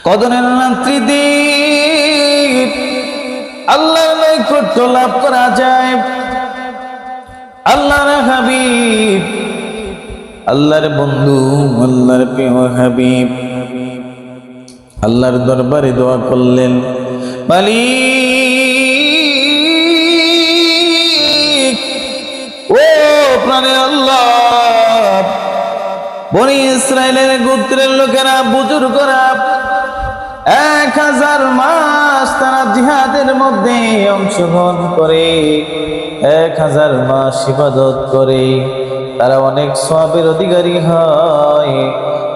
কদরের রাত্রিতে আল্লাহর নৈকট্য লাভ করা যায়। আল্লাহর হাবিব, আল্লাহর বন্ধু, আল্লাহর প্রিয় হাবিব আল্লাহর দরবারে দোয়া করলেন, মালিক ও প্রাণের আল্লাহ, বনি ইসরাইলের গোত্রের লোকেরা, বুজুর্গরা 1000 মাস তারা জিহাদের মধ্যে অংশগ্রহণ করে, 1000 মাস ইবাদত করে, তারা অনেক সওয়াবের অধিকারী হয়,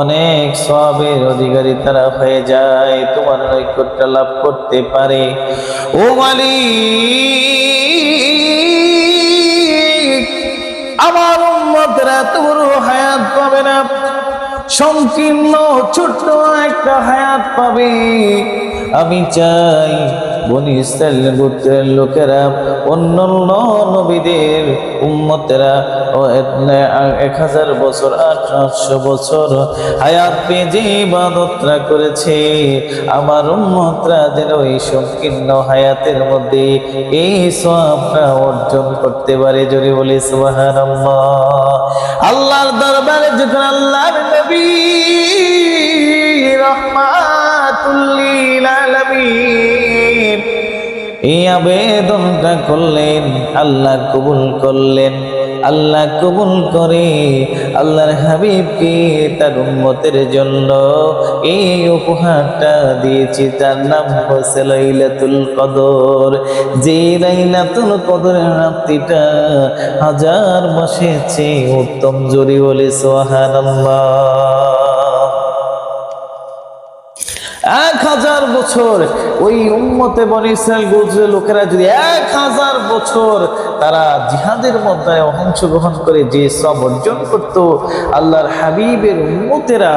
অনেক সওয়াবের অধিকারী তারা হয়ে যায়, তোমার নৈকট্য লাভ করতে পারে। ও মালিক, আমার উম্মতরা এত বড় হায়াত পাবে না, সংকীর্ণ ছোট্ট একটা হায়াত পাবে। আমি চাই বনি ইসরাইল গোত্রের লোকেরা, অন্যান্য নবীদের উম্মতেরা 1000 বছর 1800 বছর হায়াত পেয়ে যে ইবাদতরা করেছে, আমার উম্মতরা যেন এই সংকীর্ণ হায়াতের মধ্যে এই সওয়াবটা অর্জন করতে পারে। জোরে বলি সুবহানাল্লাহ। আল্লাহর দরবারে যখন আল্লাহর নবী রাহমাতুল লিল আলামিন এই আবেদনটা করলেন, আল্লাহ কবুল করলেন। আল্লাহ কবুল করে আল্লাহর হাবিবকে তার উম্মতের জন্য এই উপহারটা দিয়েছি, তার নাম হচ্ছে লাইলাতুল কদর। যে লাইলাতুল কদরের রাত্রিটা 1000 মাসের চেয়ে উত্তম। জোরে বলে সুবহানাল্লাহ। 1000 বছর ওই উম্মতে বনি ইসরাইল গোত্রের লোকেরা যদি 1000 বছর তারা জিহাদের মধ্যে অংশগ্রহণ করে যে সব অর্জন করত, আল্লাহর হাবিবের উম্মতেরা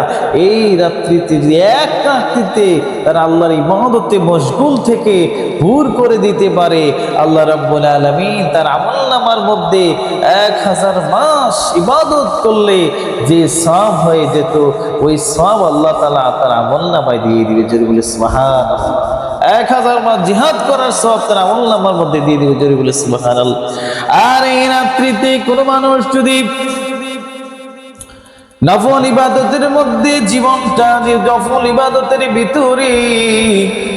এই রাত্রিতে এক রাত্রিতে তারা আল্লাহর ইবাদতে মশগুল থেকে দূর করে দিতে পারে, আল্লাহ রাব্বুল আলামিন তার আমলনামার মধ্যে 1000 মাস ইবাদত করলে যে সওয়াব হয়ে যেত, ওই সওয়াব আল্লাহ তাআলা তার আমলনামায় দিয়ে দিবে। জোরে বলে সুবহানাল্লাহ। 1000 মাস জিহাদ করার সওয়াব তার আমলনামার মধ্যে দিয়ে দিবে। জোরে বলে সুবহানাল্লাহ। আর এই রাত্রিতে কোনো মানুষ যদি নফল ইবাদতের মধ্যে জীবনটা নফল ইবাদতের ভিতরে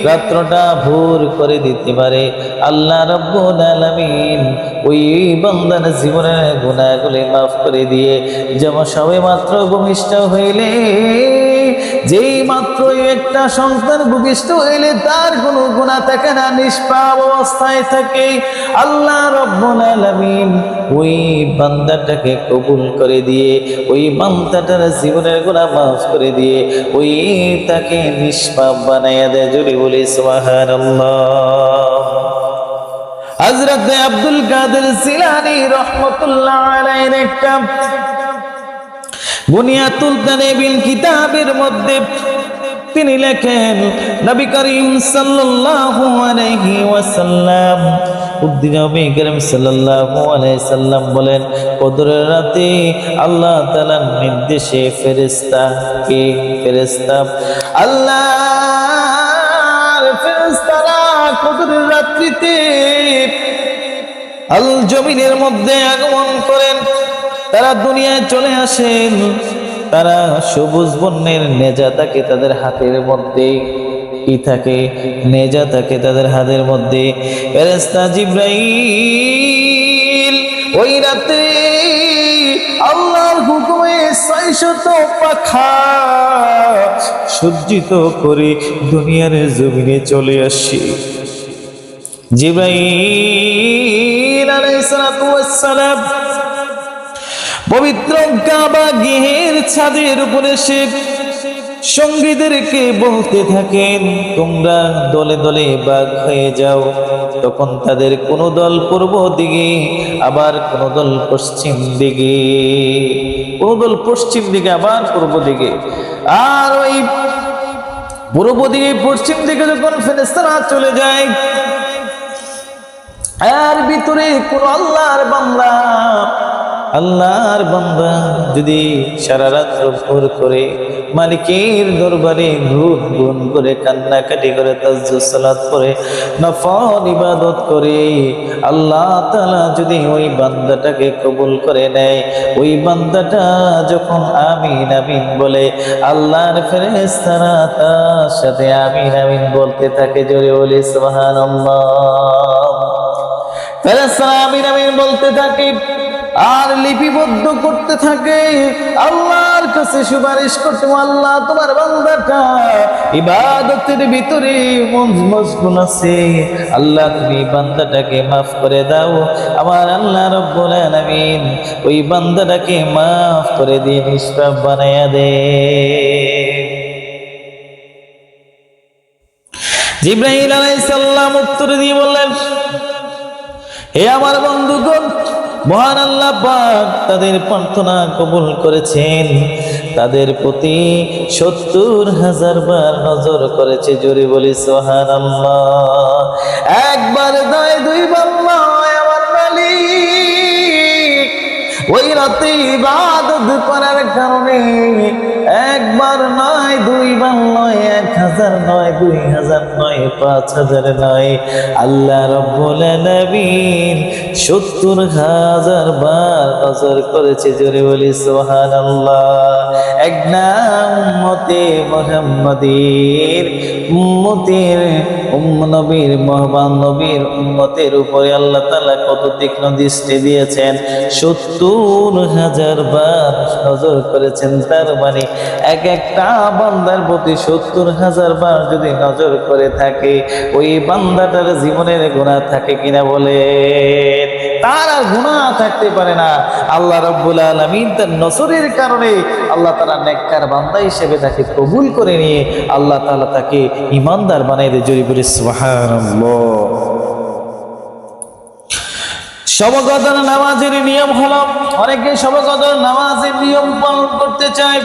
রাত্রটা ভোর করে দিতে পারে, আল্লাহ রাব্বুল আলামিন ওই বান্দার জীবনের গুনাহগুলি মাফ করে দিয়ে, যেমন সবে মাত্র ভূমিষ্ঠ হইলে, যেই মাত্র একটা সন্তান ভূমিষ্ঠ হইলে তার কোনো গুনাহ থাকে না, নিষ্পাপ অবস্থায় থাকে, আল্লাহ রাব্বুল আলামিন ওই বান্দাটাকে কবুল করে দিয়ে, ওই বান্দাটার জীবনের গুনাহ মাফ করে দিয়ে, ওই তাকে নিষ্পাপ বানাইয়া দেয়। জোরে বলি সুবহানাল্লাহ। হযরত আব্দুল কাদের জিলানী রাহমাতুল্লাহ আলাইহির একটা বুনিয়াতুল তানবিল কিতাবের মধ্যে তিনি লেখেন, নবী করিম সাল্লাল্লাহু আলাইহি ওয়াসাল্লাম নবী করিম সাল্লাল্লাহু আলাইহি সাল্লাম বলেন, কদরের রাতে আল্লাহ তাআলার নির্দেশে ফেরেশতা আল্লাহর ফেরেশতারা কদরের রাত্রিতে আল জমিনের মধ্যে আগমন করেন, তারা দুনিয়ায় চলে আসেন, তারা সবুজ বর্ণের নেজা থাকে তাদের হাতের মধ্যে, কি থাকে? নেজা থাকে তাদের হাতের মধ্যে। ফেরেশতা জিবরাইল ওই রাতে আল্লাহর হুকুমে 600 পাখা সজ্জিত করে দুনিয়ার জমিনে চলে আসে। জিবরাইল আলাইহিস সালাতু ওয়াস সালাম পবিত্র কাবা গৃহের ছাদের উপরে সে সঙ্গীদেরকে বলতে থাকেন, তোমরা দলে দলে ভাগ হয়ে যাও। তখন তাদের কোন দল পূর্ব দিকে, আবার কোন দল পশ্চিম দিকে, কোন দল পশ্চিম দিকে, আবার পূর্ব দিকে। আর ওই পূর্ব দিকে পশ্চিম দিকে যখন ফেরেশতারা চলে যায়, আর ভিতরে কোন আল্লাহর বান্দা আল্লাহর বান্দা যদি সারা রাত ভোর করে মালিকের দরবারে গুন করে কান্নাকাটি করে তাজ্জুদ সালাত করে নফল ইবাদত করে আল্লাহ তাআলা যদি ওই বান্দাটাকে কবুল করে নেয়, ওই বান্দাটা যখন আমিন আমিন বলে আল্লাহর ফেরেশতারা তার সাথে আমিন আমিন বলতে থাকে। জোরে বলি সুবহানাল্লাহ। ফেরেশতারা আমিন আমিন বলতে থাকে আর লিপিবদ্ধ করতে থাকে, আল্লাহর কাছে সুপারিশ করতে, আল্লাহ তোমার বান্দাটা ইবাদতের ভিতরে মশগুল আছে, আল্লাহ তুমি বান্দাটাকে মাফ করে দাও। আমার আল্লাহ রাব্বুল আলামিন ওই বান্দাটাকে মাফ করে দিয়ে নিষ্পাপ বানায়া দে। জিবরাইল আলাইহিস সালাম উত্তর দিয়ে বললেন, হে আমার বন্ধুগণ, মহান আল্লাহ পাক তাদের প্রার্থনা কবুল করেছেন, তাদের প্রতি ৭০,০০০ বার নজর করেছে। জোরে বলি সুবহানাল্লাহ। একবার নয়, দুইবার নয়, আমার মালিক ওই রাতে ইবাদত করার কারণে একবার নয়, দুইবার নয়, ১,০০০ নয়, ২,০০০ নয়, ৫,০০০ নয়, আল্লাহ রাব্বুল আলামিন ৭০,০০০ বার নজর করেছে। জোরে বলি সুবহানাল্লাহ। এক না উম্মতে মুহাম্মাদীর উম্মতের নবীর মহান নবীর উম্মতের উপরে আল্লাহ তাআলা কত তীক্ষ্ণ দৃষ্টি দিয়েছেন, ৭০,০০০ বার নজর করেছেন। তার মানে এক একটা বান্দার প্রতি ৭০,০০০ বার যদি নজর করে থাকে, ওই বান্দাটার জীবনের গুনাহ থাকে কিনা বলে? তার আর গুনাহ থাকতে পারে না। আল্লাহ রাব্বুল আলামিন তার নজরের কারণে আল্লাহ তাআলা নেককার বান্দা হিসেবে তাকে কবুল করে নিয়ে আল্লাহ তাআলা তাকে ঈমানদার বানাই দেয়। জোরে বলি সুবহানাল্লাহ। শবে কদর নামাজের নিয়ম হলো, অনেকে শবে কদর নামাজের নিয়ম পালন করতে চায়।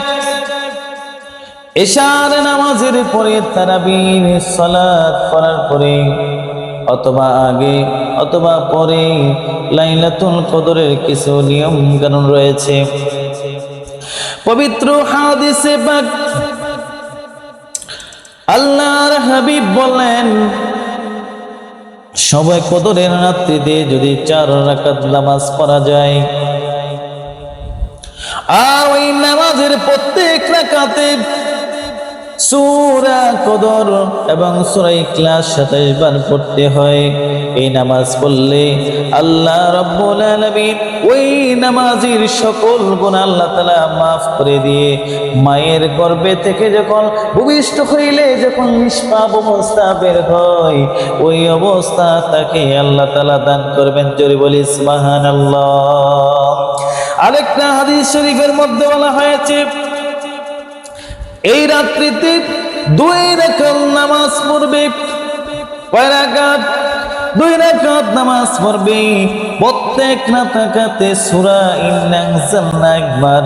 এশার নামাজের পরে তারাবির সালাত পড়ার পরে অথবা আগে অথবা পরে লাইলাতুল কদরের কিছু নিয়ম কানুন রয়েছে। পবিত্র হাদিসে পাক আল্লাহর হাবিব বলেন, শবে কদরের রাত্রিতে যদি ৪ রাকাত নামাজ পড়া যায় আর ওই নামাজের প্রত্যেক রাকাতে সূরা কদর এবং সূরা ইখলাস ২৭ বার পড়তে হয়। এই নামাজ পড়লে আল্লাহ রাব্বুল আলামিন ওই নামাজের সকল গুনাহ আল্লাহ তাআলা মাফ করে দিয়ে মায়ের গর্ভে থেকে যখন ভূমিষ্ঠ হইলে যখন নিষ্পাপ অবস্থা বের হয়, ওই অবস্থা তাকে আল্লাহ তাআলা দান করবেন। জোরে বলি সুবহানাল্লাহ। আরেকটা হাদিস শরীফের মধ্যে বলা হয়েছে, এই রাত্রিতে 2 রাকাত নামাজ পড়বে। কয় রাকাত? 2 রাকাত নামাজ পড়বে। প্রত্যেক রাকাতে সূরা ইন্না আনজালনা একবার,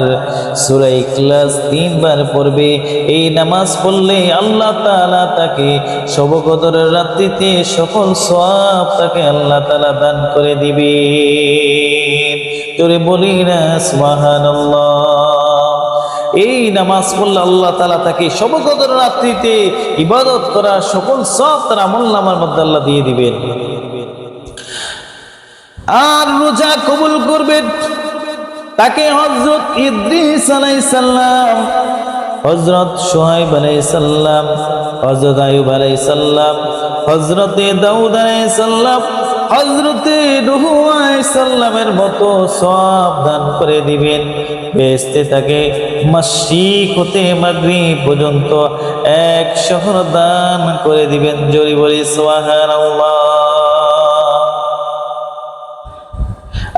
সূরা ইখলাস 3 বার পড়বে। এই নামাজ পড়লে আল্লাহ তাআলা তাকে শবে কদরের রাত্রিতে সকল সওয়াব তাকে আল্লাহ তাআলা দান করে দিবেন। জোরে বলি না সুবহানাল্লাহ। এই নামাজ পড়লে আল্লাহ তাআলা তাকে শবে কদর রাত্রিতে ইবাদত করা সকল সওয়াব তার আমলনামার মধ্যে আল্লাহ দিয়ে দিবেন। আর রোজা কবুল করবেন তাকে হযরত ইদ্রিস আলাইহিস সালাম, হযরত শুআয়ব আলাইহিস সালাম, হযরত আইয়ুব আলাইহিস সালাম, হযরত দাউদ আলাইহিস সালাম, হযরত নূহ আলাইহিস সালামের মতো সওয়াব দান করে দিবেন। বেহেশতে তাকে মাশরিক হতে মাগরিব পর্যন্ত 1 শহর দান করে দিবেন। জোরে বলি সুবহানাল্লাহ।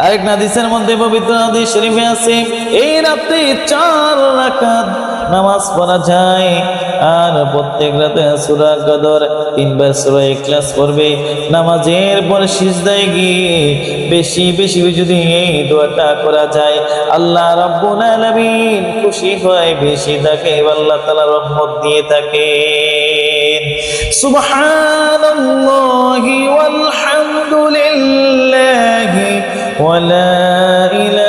আরেক হাদিসের মধ্যে পবিত্র হাদিস শরীফে আছে, এই রাতে 4 রাকাত নামাজ পড়া যায় আর প্রত্যেক রাতে সূরা কদর 3 বার সূরা ইখলাস পড়বে। নামাজের পর সিজদায় গিয়ে বেশি বেশি যদি এই দোয়াটা করা যায়, আল্লাহ রাব্বুল আলামিন খুশি হয়, বেশি তাকে আল্লাহ তাআলা রহমত দিয়ে থাকেন। সুবহানাল্লাহি ওয়াল হামদুলিল্লাহি ওয়া লা ইলাহা